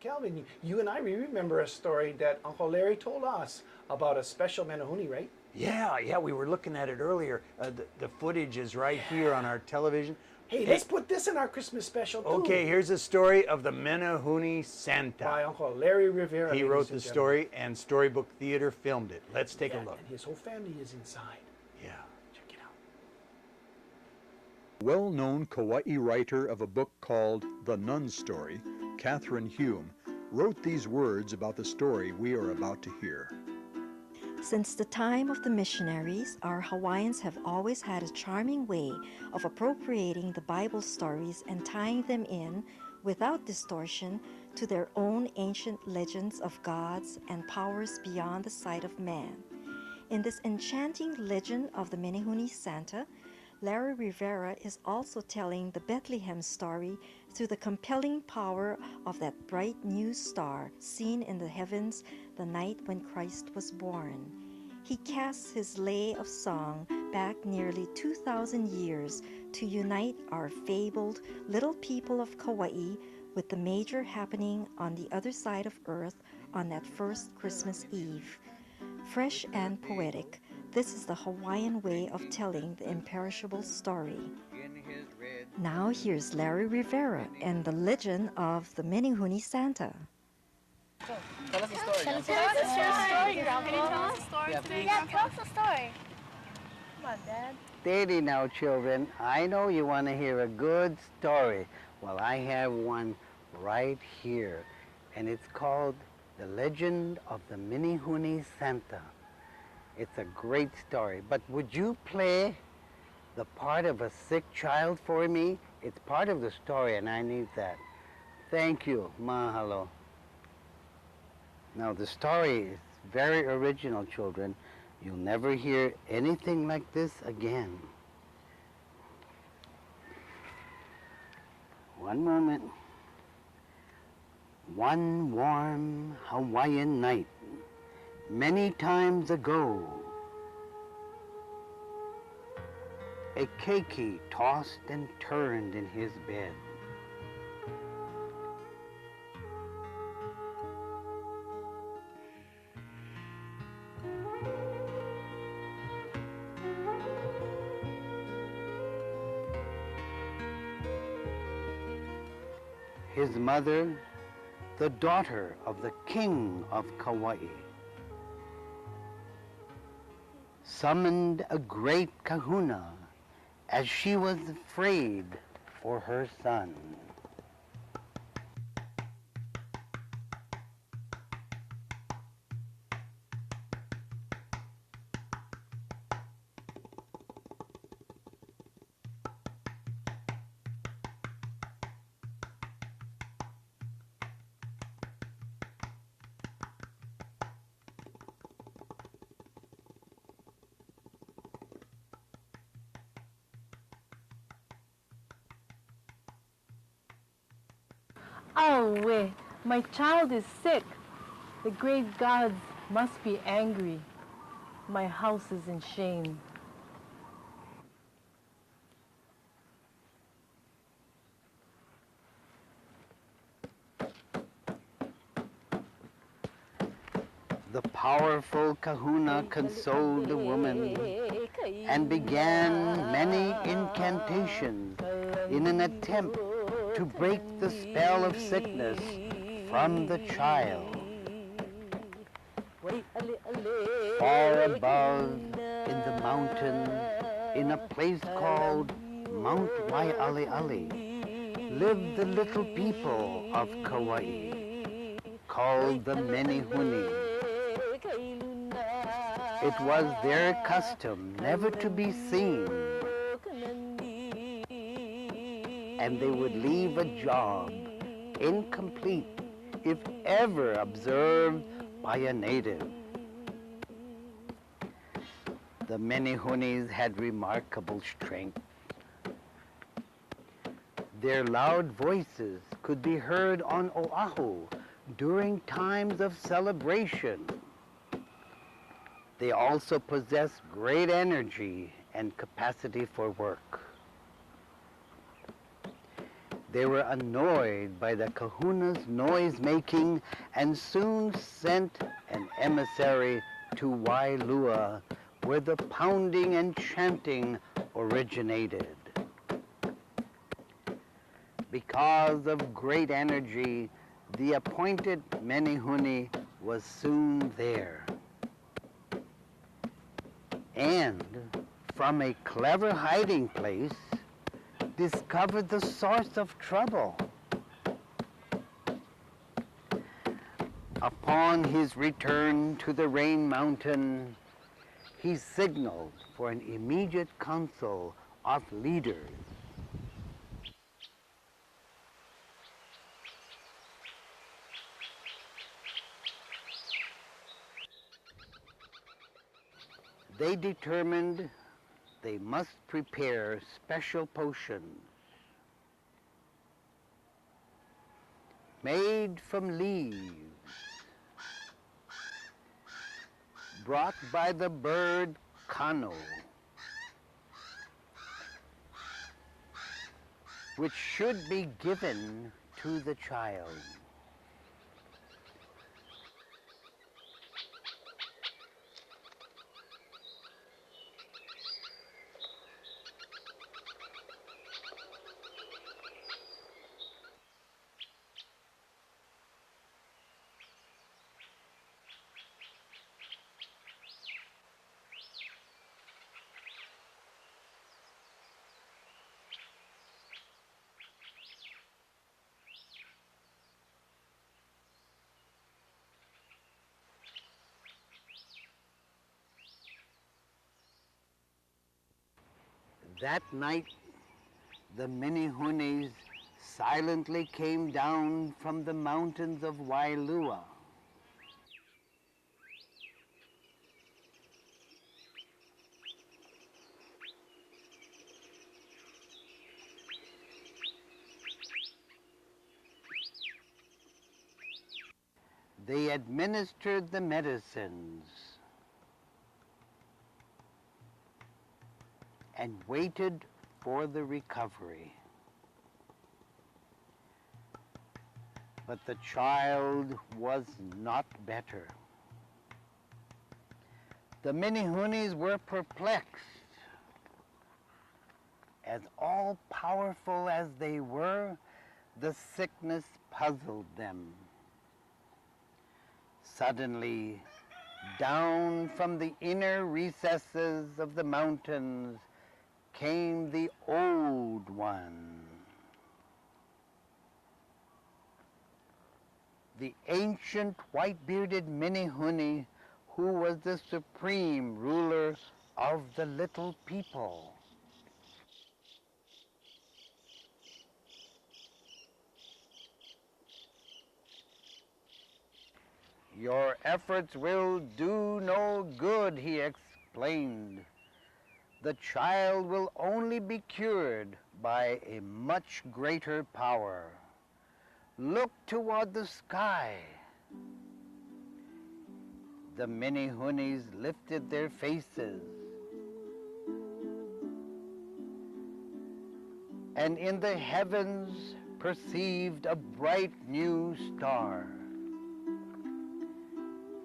Calvin, you and I remember a story that Uncle Larry told us about a special Menehune, right? Yeah, we were looking at it earlier. The footage is right here on our television. Hey, let's put this in our Christmas special, too. Okay, here's a story of the Menehune Santa. By Uncle Larry Rivera. He wrote the story, and Storybook Theatre filmed it. Let's take a look. And his whole family is inside. Yeah. Check it out. Well-known Kauai writer of a book called The Nun Story, Catherine Hume, wrote these words about the story we are about to hear. Since the time of the missionaries, our Hawaiians have always had a charming way of appropriating the Bible stories and tying them in, without distortion, to their own ancient legends of gods and powers beyond the sight of man. In this enchanting legend of the Menehune Santa, Larry Rivera is also telling the Bethlehem story through the compelling power of that bright new star seen in the heavens the night when Christ was born. He casts his lay of song back nearly 2,000 years to unite our fabled little people of Kauai with the major happening on the other side of earth on that first Christmas Eve. Fresh and poetic, this is the Hawaiian way of telling the imperishable story. Now here's Larry Rivera and the legend of the Menehune Santa. Tell us a story. Tell us your story, Grandpa. Can you tell us a story today? Yeah, tell us a story. Come on, Dad. Steady now, children. I know you want to hear a good story. Well, I have one right here, and it's called The Legend of the Menehune Santa. It's a great story, but would you play the part of a sick child for me? It's part of the story, and I need that. Thank you. Mahalo. Now, the story is very original, children. You'll never hear anything like this again. One moment. One warm Hawaiian night, many times ago, a keiki tossed and turned in his bed. His mother, the daughter of the king of Kauai, summoned a great kahuna as she was afraid for her son. Oh, wait, my child is sick. The great gods must be angry. My house is in shame. The powerful kahuna consoled the woman and began many incantations in an attempt to break the spell of sickness from the child. Far above in the mountain, in a place called Mount Waialeale, lived the little people of Kauai, called the Menehune. It was their custom never to be seen, and they would leave a job incomplete if ever observed by a native. The Menehunes had remarkable strength. Their loud voices could be heard on Oahu during times of celebration. They also possess great energy and capacity for work. They were annoyed by the kahuna's noise-making and soon sent an emissary to Wailua, where the pounding and chanting originated. Because of great energy, the appointed Menehune was soon there. And from a clever hiding place, discovered the source of trouble. Upon his return to the Rain Mountain, he signaled for an immediate council of leaders. They determined they must prepare special potions made from leaves brought by the bird kano, which should be given to the child. That night, the Menehunes silently came down from the mountains of Wailua. They administered the medicines and waited for the recovery. But the child was not better. The Menehunes were perplexed, as all-powerful as they were, the sickness puzzled them. Suddenly, down from the inner recesses of the mountains came the Old One, the ancient white-bearded Menehune, who was the supreme ruler of the little people. Your efforts will do no good, he explained. The child will only be cured by a much greater power. Look toward the sky. The Menehunes lifted their faces, and in the heavens perceived a bright new star.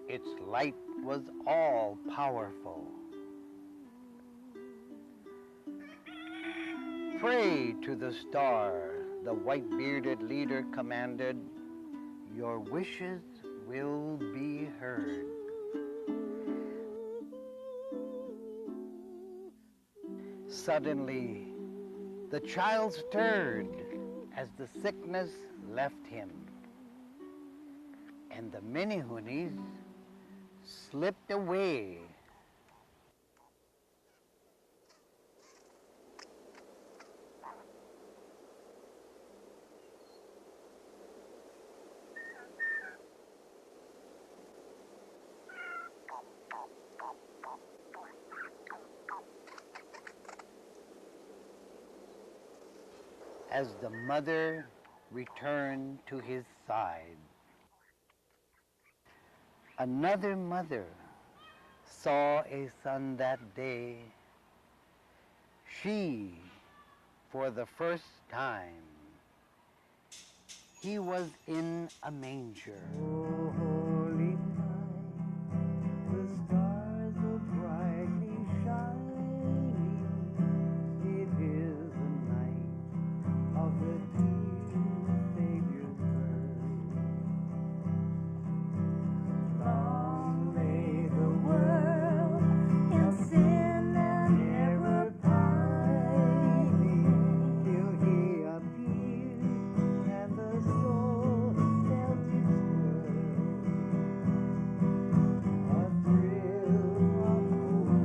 Its light was all-powerful. Pray to the star, the white-bearded leader commanded. Your wishes will be heard. Suddenly, the child stirred as the sickness left him, and the Menehunes slipped away. As the mother returned to his side, another mother saw a son that day. She, for the first time, he was in a manger. Oh, holy night, the stars are brightly shining. It is the night of the dear Savior's birth. Long lay the world in sin and error pining, till he appeared and the soul felt its worth. A thrill of hope,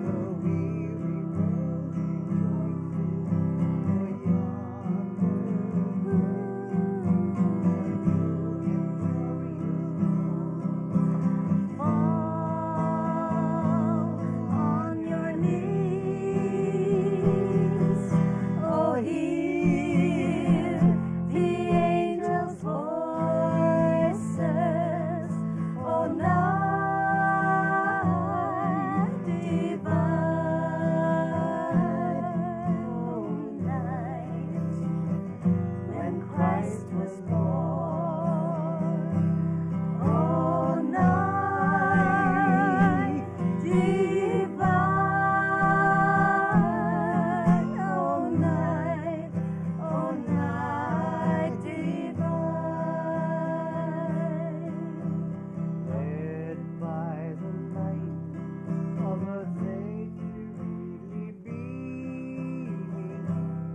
the weary world rejoicing, for yonder fall on your knees, oh hear the angels' voices, oh night divine, oh night when Christ was born, oh night divine, oh night divine, led by the light of a victory beaming,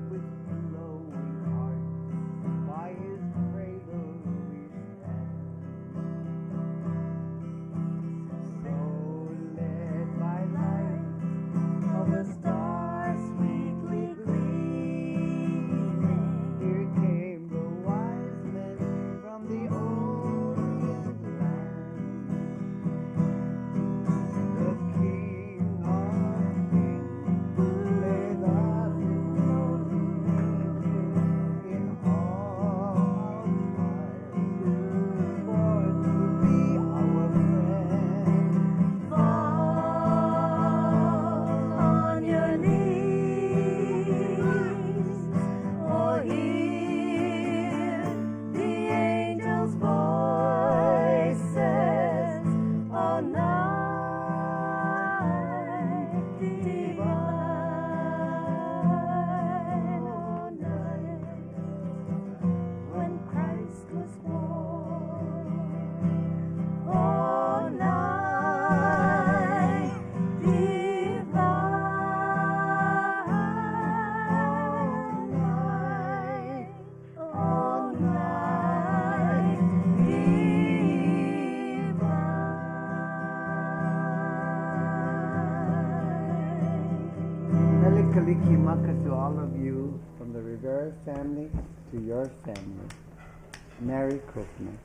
with glowing hearts by his cradle we stand. So led by light of a star sweetly gleaming, here came the wise men from the Orient land. The King of Kings lay thus enthroned in all outspires, born to be our friend. Fall on your knees, oh hear the angels' voices, oh night divine, oh night when Christ was born, oh night divine, oh night divine. Melikalikimaka to all of you, from the Rivera family to your family. Merry Christmas.